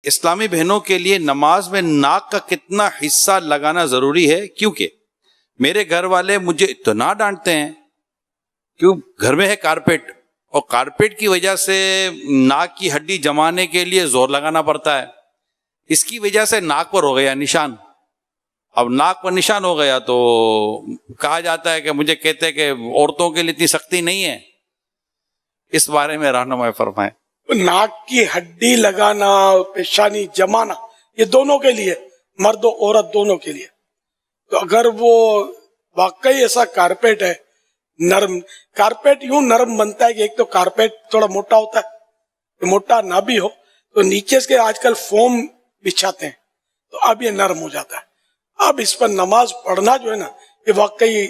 اسلامی بہنوں کے لیے نماز میں ناک کا کتنا حصہ لگانا ضروری ہے؟ کیونکہ میرے گھر والے مجھے اتنا ڈانٹتے ہیں، کیوں گھر میں ہے کارپیٹ، اور کارپیٹ کی وجہ سے ناک کی ہڈی جمانے کے لیے زور لگانا پڑتا ہے، اس کی وجہ سے ناک پر ہو گیا نشان۔ اب ناک پر نشان ہو گیا تو کہا جاتا ہے کہ مجھے کہتے ہیں کہ عورتوں کے لیے اتنی سختی نہیں ہے، اس بارے میں رہنمائی فرمائیں۔ ناک کی ہڈی لگانا، پیشانی جمانا، یہ دونوں کے لیے، مرد و عورت دونوں کے لیے۔ تو اگر وہ واقعی ایسا کارپیٹ ہے نرم، کارپیٹ یوں نرم بنتا ہے کہ ایک تو کارپیٹ تھوڑا موٹا ہوتا ہے، موٹا نہ بھی ہو تو نیچے سے آج کل فوم بچھاتے ہیں تو اب یہ نرم ہو جاتا ہے۔ اب اس پر نماز پڑھنا جو ہے نا، یہ واقعی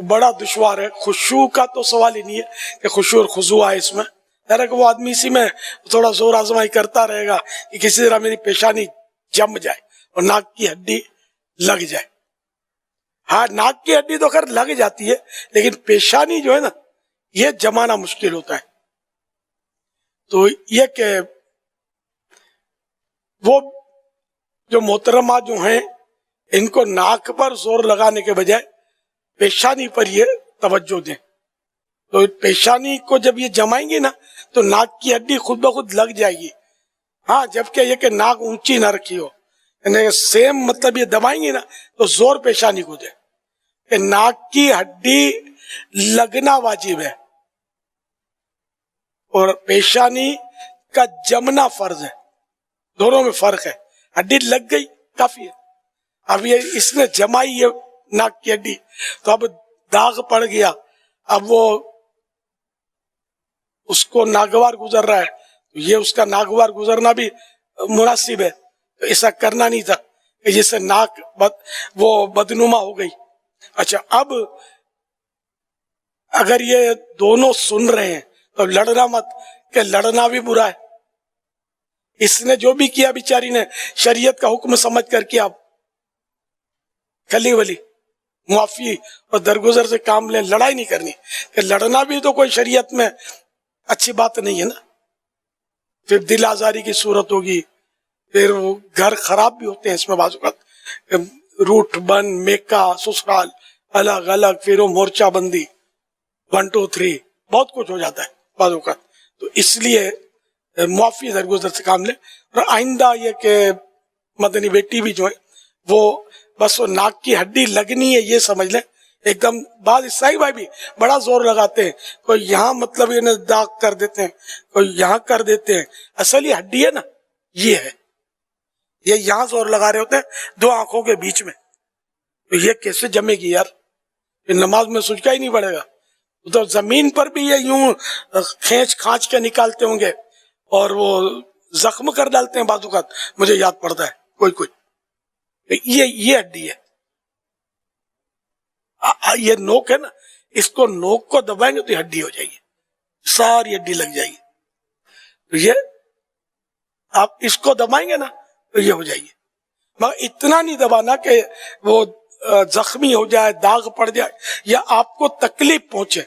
بڑا دشوار ہے۔ خشوع کا تو سوال ہی نہیں ہے کہ خشوع اور خضوع آئے اس میں، کہ وہ آدمی اسی میں تھوڑا زور آزمائی کرتا رہے گا کہ کسی طرح میری پیشانی جم جائے اور ناک کی ہڈی لگ جائے۔ ہاں، ناک کی ہڈی تو خیر لگ جاتی ہے، لیکن پیشانی جو ہے نا، یہ جمانا مشکل ہوتا ہے۔ تو یہ کہ وہ جو محترمات جو ہیں، ان کو ناک پر زور لگانے کے بجائے پیشانی پر یہ توجہ دیں۔ تو پیشانی کو جب یہ جمائیں گے نا تو ناک کی ہڈی خود بخود لگ جائے گی۔ ہاں، جبکہ یہ کہ ناک اونچی نہ رکھی ہو، یعنی سیم مطلب یہ دبائیں گے نا تو زور پیشانی کو دے کہ ناک کی ہڈی لگنا واجب ہے اور پیشانی کا جمنا فرض ہے، دونوں میں فرق ہے۔ ہڈی لگ گئی کافی ہے، اب یہ اس نے جمائی یہ ناک کی ہڈی تو اب داغ پڑ گیا، اب وہ اس کو ناگوار گزر رہا ہے، تو یہ اس کا ناگوار گزرنا بھی مناسب ہے۔ تو ایسا کرنا نہیں تھا کہ جس سے ناک وہ بدنما ہو گئی۔ اچھا، اب اگر یہ دونوں سن رہے ہیں تو لڑنا مت، کہ لڑنا بھی برا ہے۔ اس نے جو بھی کیا بیچاری نے شریعت کا حکم سمجھ کر کیا، کھلی ولی معافی اور درگزر سے کام لیں، لڑائی نہیں کرنی۔ کہ لڑنا بھی تو کوئی شریعت میں اچھی بات نہیں ہے نا، پھر دل آزاری کی صورت ہوگی، پھر وہ گھر خراب بھی ہوتے ہیں اس میں بعض اوقات، روٹ بند، میکا، سسرال الگ الگ، پھر وہ مورچہ بندی 1 2 3 بہت کچھ ہو جاتا ہے بعض اوقات۔ تو اس لیے معافی درگزر سے کام لیں، اور آئندہ یہ کہ مدنی بیٹی بھی جو ہے وہ بس وہ ناک کی ہڈی لگنی ہے یہ سمجھ لیں ایک دم۔ بعض عیسائی بھائی بھی بڑا زور لگاتے ہیں، کوئی یہاں مطلب انہیں داغ کر دیتے ہیں، کوئی یہاں کر دیتے ہیں، اصل یہ ہڈی ہے نا، یہ ہے، یہ یہاں زور لگا رہے ہوتے ہیں 2 آنکھوں کے بیچ میں، تو یہ کیسے جمے گی یار؟ یہ نماز میں سجدہ ہی نہیں پڑے گا۔ تو زمین پر بھی یہ یوں کھینچ کھانچ کے نکالتے ہوں گے اور وہ زخم کر ڈالتے ہیں بعض اوقات، مجھے یاد پڑتا ہے کوئی یہ ہڈی ہے، یہ نوک ہے نا، اس کو نوک کو دبائیں گے تو یہ ہڈی ہو جائے گی، ساری ہڈی لگ جائے گی۔ تو یہ آپ اس کو دبائیں گے نا تو یہ ہو جائے گی، مگر اتنا نہیں دبانا کہ وہ زخمی ہو جائے، داغ پڑ جائے یا آپ کو تکلیف پہنچے۔